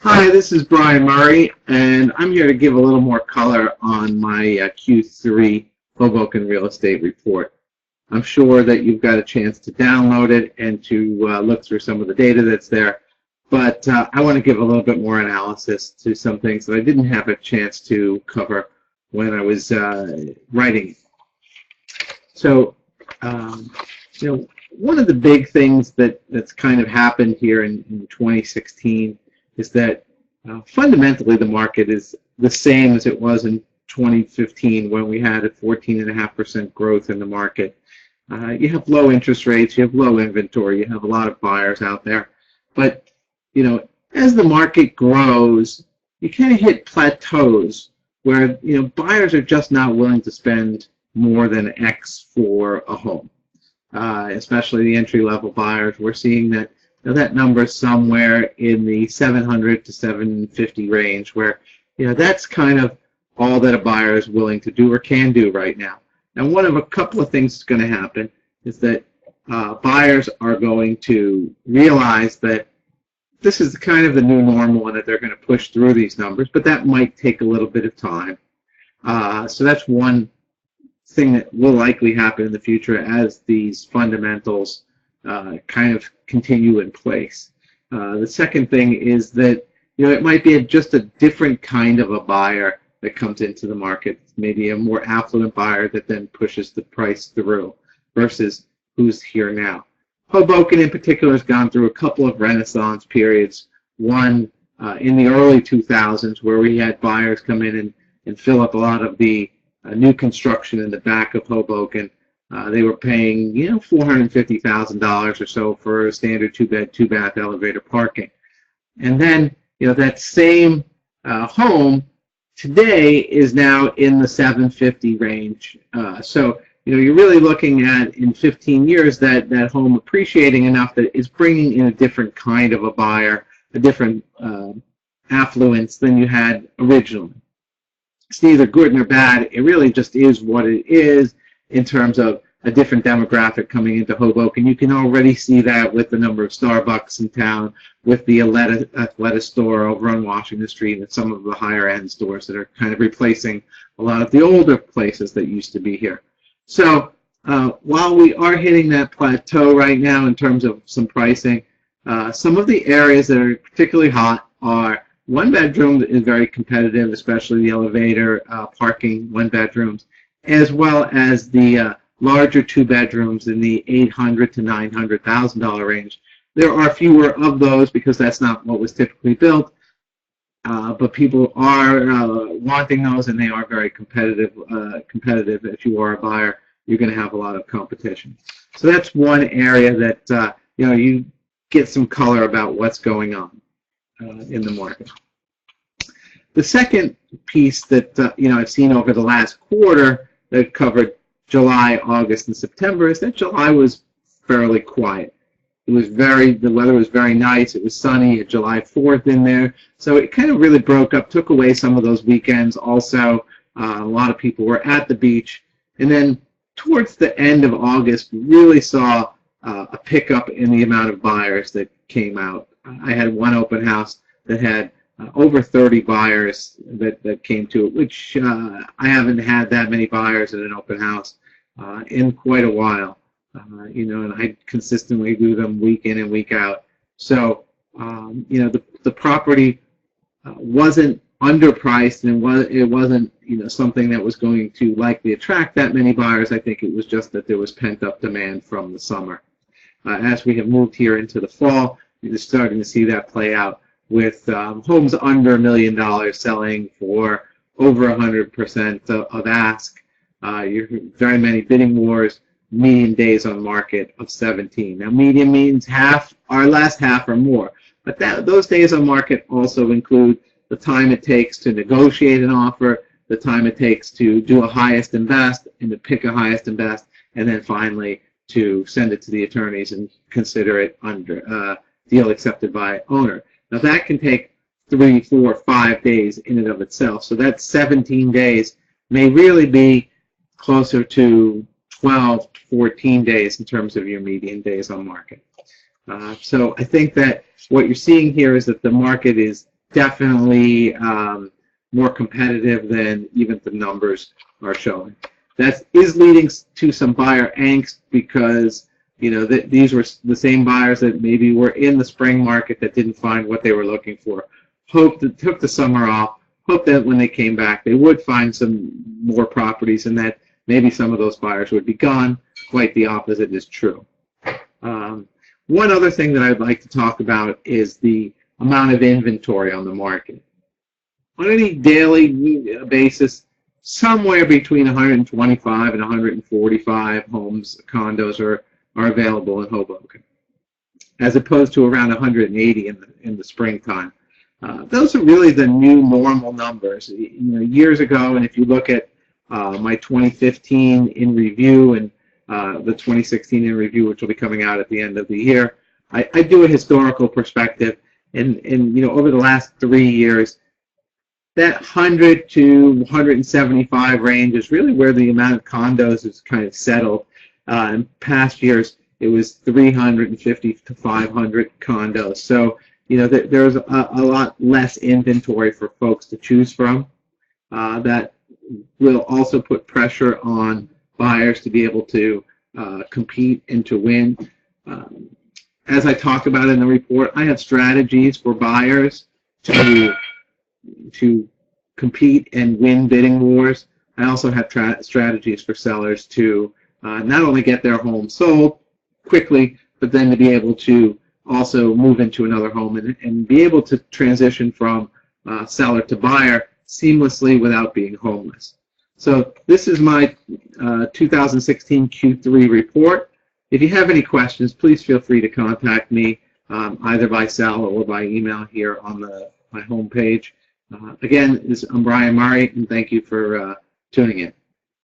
Hi, this is Brian Murray, and I'm here to give a little more color on my Q3 Hoboken Real Estate Report. I'm sure that you've got a chance to download it and to look through some of the data that's there, but I want to give a little bit more analysis to some things that I didn't have a chance to cover when I was writing it. So, one of the big things that's kind of happened here in 2016 is that fundamentally the market is the same as it was in 2015 when we had a 14.5% growth in the market. You have low interest rates, you have low inventory, you have a lot of buyers out there. But, as the market grows, you kind of hit plateaus where, buyers are just not willing to spend more than X for a home. Especially the entry-level buyers. We're seeing that that number is somewhere in the 700 to 750 range, where that's kind of all that a buyer is willing to do or can do right now. Now, one of a couple of things that's going to happen is that buyers are going to realize that this is kind of the new normal and that they're going to push through these numbers, but that might take a little bit of time. So that's one thing that will likely happen in the future as these fundamentals kind of continue in place. The second thing is that it might be just a different kind of a buyer that comes into the market, maybe a more affluent buyer that then pushes the price through versus who's here now. Hoboken in particular has gone through a couple of renaissance periods. One in the early 2000s where we had buyers come in and fill up a lot of the new construction in the back of Hoboken. They were paying, $450,000 or so for a standard two-bed, two-bath elevator parking. And then, that same home today is now in the 750 range. So, you're really looking at, in 15 years, that home appreciating enough that it's bringing in a different kind of a buyer, a different affluence than you had originally. It's neither good nor bad. It really just is what it is in terms of a different demographic coming into Hoboken. You can already see that with the number of Starbucks in town, with the Athleta store over on Washington Street, and some of the higher end stores that are kind of replacing a lot of the older places that used to be here. So while we are hitting that plateau right now in terms of some pricing, some of the areas that are particularly hot are one bedroom is very competitive, especially the elevator parking one bedrooms, as well as the larger two bedrooms in the $800,000 to $900,000 range. There are fewer of those because that's not what was typically built, but people are wanting those, and they are very competitive. If you are a buyer, you're going to have a lot of competition. So that's one area that you get some color about what's going on in the market. The second piece that I've seen over the last quarter that covered July, August, and September is that July was fairly quiet. The weather was very nice. It was sunny. At July 4th in there, so it kind of really broke up, took away some of those weekends. Also, a lot of people were at the beach, and then towards the end of August, we really saw a pickup in the amount of buyers that came out. I had one open house that had over 30 buyers that came to it, which I haven't had that many buyers at an open house in quite a while. And I consistently do them week in and week out. So, the property wasn't underpriced, and it wasn't something that was going to likely attract that many buyers. I think it was just that there was pent-up demand from the summer. As we have moved here into the fall, you're starting to see that play out with homes under $1 million selling for over 100% of ask. You're very many bidding wars, median days on market of 17. Now, median means half, our last half or more. But those days on market also include the time it takes to negotiate an offer, the time it takes to do a highest and best, and to pick a highest and best, and then finally to send it to the attorneys and consider it under deal accepted by owner. Now, that can take 3, 4, 5 days in and of itself. So that 17 days may really be closer to 12 to 14 days in terms of your median days on market. So I think that what you're seeing here is that the market is definitely more competitive than even the numbers are showing. That is leading to some buyer angst because, you know, these were the same buyers that maybe were in the spring market that didn't find what they were looking for. Took the summer off, hoped that when they came back they would find some more properties and that maybe some of those buyers would be gone. Quite the opposite is true. One other thing that I'd like to talk about is the amount of inventory on the market. On any daily basis, somewhere between 125 and 145 homes, condos are available in Hoboken, as opposed to around 180 in the springtime. Those are really the new normal numbers. You know, years ago, and if you look at my 2015 in review and the 2016 in review, which will be coming out at the end of the year, I do a historical perspective, and you know, over the last 3 years, that 100 to 175 range is really where the amount of condos is kind of settled. In past years, it was 350 to 500 condos. So, you know, there's a lot less inventory for folks to choose from. That will also put pressure on buyers to be able to compete and to win. As I talked about in the report, I have strategies for buyers to compete and win bidding wars. I also have strategies for sellers to not only get their home sold quickly, but then to be able to also move into another home and be able to transition from seller to buyer seamlessly without being homeless. So this is my 2016 Q3 report. If you have any questions, please feel free to contact me either by cell or by email here on my homepage. Again, I'm Brian Murray, and thank you for tuning in.